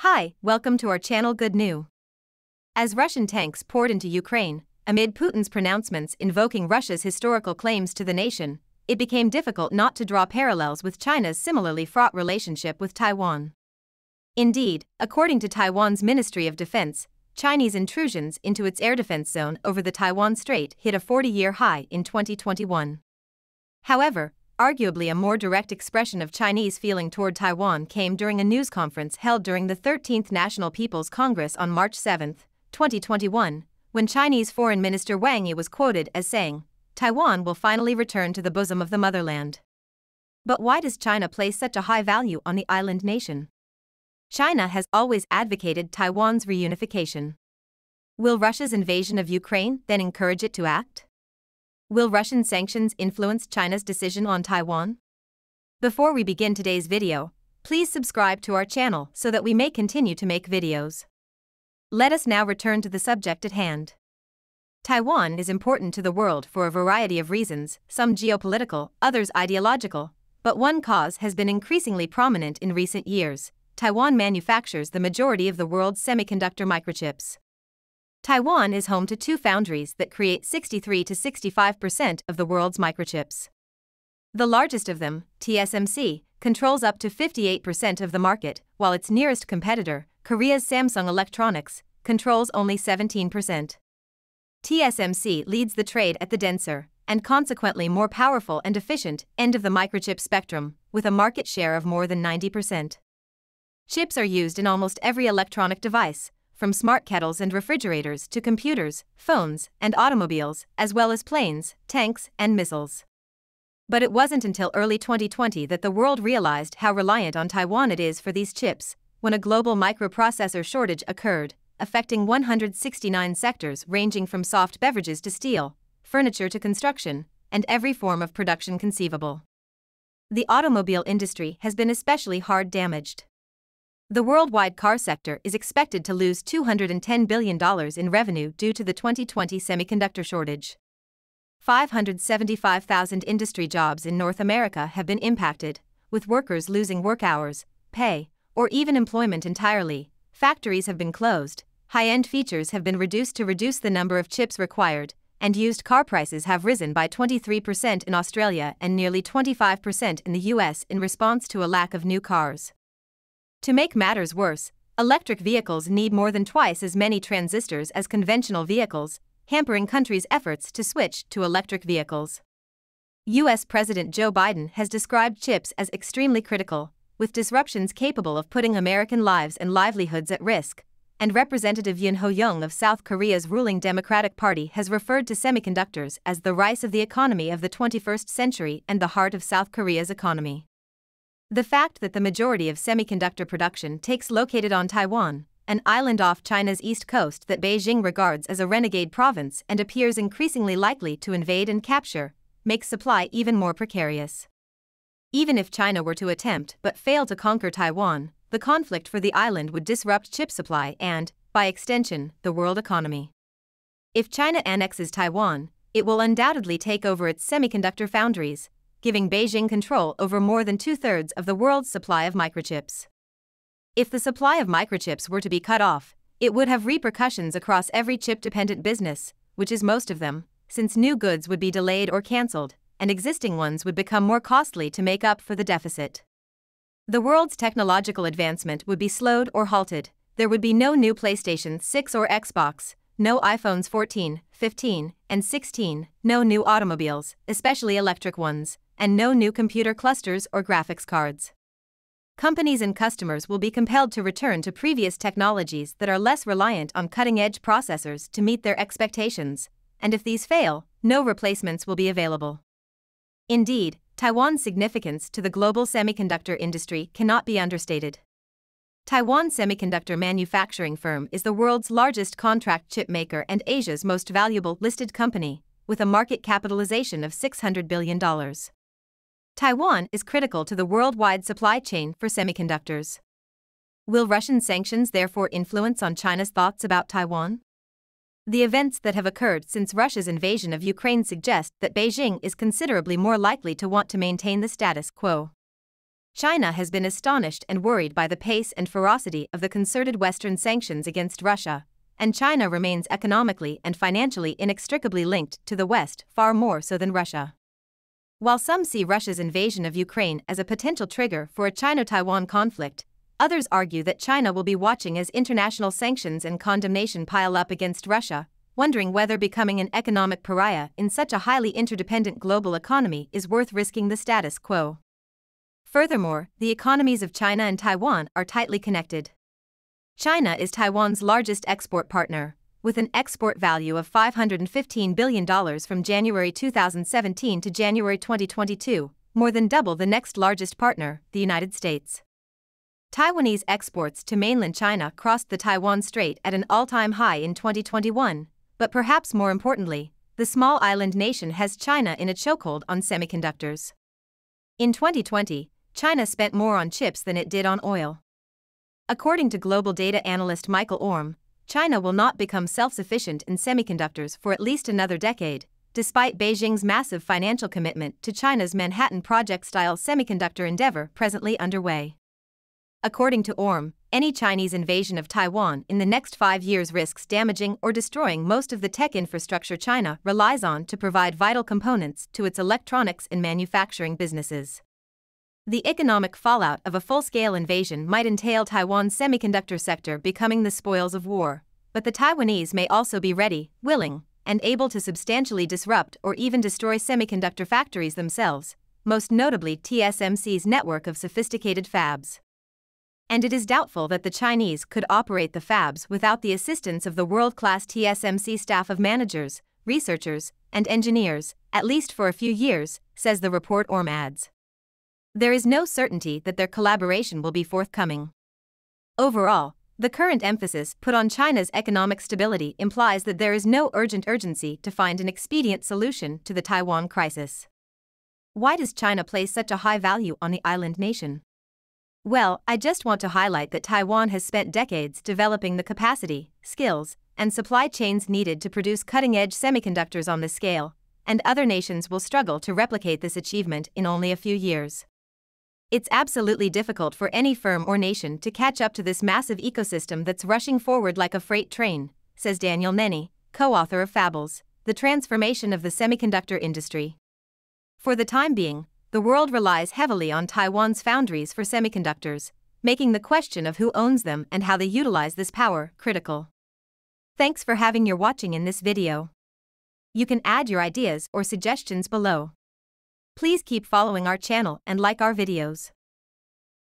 Hi, welcome to our channel Good New. As Russian tanks poured into Ukraine, amid Putin's pronouncements invoking Russia's historical claims to the nation, it became difficult not to draw parallels with China's similarly fraught relationship with Taiwan. Indeed, according to Taiwan's Ministry of Defense, Chinese intrusions into its air defense zone over the Taiwan Strait hit a 40-year high in 2021. However, arguably a more direct expression of Chinese feeling toward Taiwan came during a news conference held during the 13th National People's Congress on March 7, 2021, when Chinese Foreign Minister Wang Yi was quoted as saying, "Taiwan will finally return to the bosom of the motherland." But why does China place such a high value on the island nation? China has always advocated Taiwan's reunification. Will Russia's invasion of Ukraine then encourage it to act? Will Russian sanctions influence China's decision on Taiwan? Before we begin today's video, please subscribe to our channel so that we may continue to make videos. Let us now return to the subject at hand. Taiwan is important to the world for a variety of reasons, some geopolitical, others ideological, but one cause has been increasingly prominent in recent years. Taiwan manufactures the majority of the world's semiconductor microchips. Taiwan is home to two foundries that create 63 to 65% of the world's microchips. The largest of them, TSMC, controls up to 58% of the market, while its nearest competitor, Korea's Samsung Electronics, controls only 17%. TSMC leads the trade at the denser, and consequently more powerful and efficient, end of the microchip spectrum, with a market share of more than 90%. Chips are used in almost every electronic device, from smart kettles and refrigerators to computers, phones, and automobiles, as well as planes, tanks, and missiles. But it wasn't until early 2020 that the world realized how reliant on Taiwan it is for these chips, when a global microprocessor shortage occurred, affecting 169 sectors ranging from soft beverages to steel, furniture to construction, and every form of production conceivable. The automobile industry has been especially hard damaged. The worldwide car sector is expected to lose $210 billion in revenue due to the 2020 semiconductor shortage. 575,000 industry jobs in North America have been impacted, with workers losing work hours, pay, or even employment entirely. Factories have been closed, high-end features have been reduced to reduce the number of chips required, and used car prices have risen by 23% in Australia and nearly 25% in the US in response to a lack of new cars. To make matters worse, electric vehicles need more than twice as many transistors as conventional vehicles, hampering countries' efforts to switch to electric vehicles. U.S. President Joe Biden has described chips as extremely critical, with disruptions capable of putting American lives and livelihoods at risk, and Representative Yoon Ho-young of South Korea's ruling Democratic Party has referred to semiconductors as the rice of the economy of the 21st century and the heart of South Korea's economy. The fact that the majority of semiconductor production takes located on Taiwan, an island off China's east coast that Beijing regards as a renegade province and appears increasingly likely to invade and capture, makes supply even more precarious. Even if China were to attempt but fail to conquer Taiwan, the conflict for the island would disrupt chip supply and, by extension, the world economy. If China annexes Taiwan, it will undoubtedly take over its semiconductor foundries, giving Beijing control over more than two-thirds of the world's supply of microchips. If the supply of microchips were to be cut off, it would have repercussions across every chip-dependent business, which is most of them, since new goods would be delayed or cancelled, and existing ones would become more costly to make up for the deficit. The world's technological advancement would be slowed or halted. There would be no new PlayStation 6 or Xbox, no iPhones 14, 15, and 16, no new automobiles, especially electric ones, and no new computer clusters or graphics cards. Companies and customers will be compelled to return to previous technologies that are less reliant on cutting-edge processors to meet their expectations, and if these fail, no replacements will be available. Indeed, Taiwan's significance to the global semiconductor industry cannot be understated. Taiwan Semiconductor Manufacturing Firm is the world's largest contract chip maker and Asia's most valuable listed company, with a market capitalization of $600 billion. Taiwan is critical to the worldwide supply chain for semiconductors. Will Russian sanctions therefore influence on China's thoughts about Taiwan? The events that have occurred since Russia's invasion of Ukraine suggest that Beijing is considerably more likely to want to maintain the status quo. China has been astonished and worried by the pace and ferocity of the concerted Western sanctions against Russia, and China remains economically and financially inextricably linked to the West, far more so than Russia. While some see Russia's invasion of Ukraine as a potential trigger for a China-Taiwan conflict, others argue that China will be watching as international sanctions and condemnation pile up against Russia, wondering whether becoming an economic pariah in such a highly interdependent global economy is worth risking the status quo. Furthermore, the economies of China and Taiwan are tightly connected. China is Taiwan's largest export partner, with an export value of $515 billion from January 2017 to January 2022, more than double the next largest partner, the United States. Taiwanese exports to mainland China crossed the Taiwan Strait at an all-time high in 2021, but perhaps more importantly, the small island nation has China in a chokehold on semiconductors. In 2020, China spent more on chips than it did on oil. According to global data analyst Michael Orme, China will not become self-sufficient in semiconductors for at least another decade, despite Beijing's massive financial commitment to China's Manhattan Project-style semiconductor endeavor presently underway. According to Orme, any Chinese invasion of Taiwan in the next 5 years risks damaging or destroying most of the tech infrastructure China relies on to provide vital components to its electronics and manufacturing businesses. The economic fallout of a full-scale invasion might entail Taiwan's semiconductor sector becoming the spoils of war, but the Taiwanese may also be ready, willing, and able to substantially disrupt or even destroy semiconductor factories themselves, most notably TSMC's network of sophisticated fabs. And it is doubtful that the Chinese could operate the fabs without the assistance of the world-class TSMC staff of managers, researchers, and engineers, at least for a few years, says the report. Orme adds. There is no certainty that their collaboration will be forthcoming. Overall, the current emphasis put on China's economic stability implies that there is no urgency to find an expedient solution to the Taiwan crisis. Why does China place such a high value on the island nation? Well, I just want to highlight that Taiwan has spent decades developing the capacity, skills, and supply chains needed to produce cutting-edge semiconductors on this scale, and other nations will struggle to replicate this achievement in only a few years. It's absolutely difficult for any firm or nation to catch up to this massive ecosystem that's rushing forward like a freight train, says Daniel Nenny, co-author of Fables, The Transformation of the Semiconductor Industry. For the time being, the world relies heavily on Taiwan's foundries for semiconductors, making the question of who owns them and how they utilize this power critical. Thanks for having your watching in this video. You can add your ideas or suggestions below. Please keep following our channel and like our videos.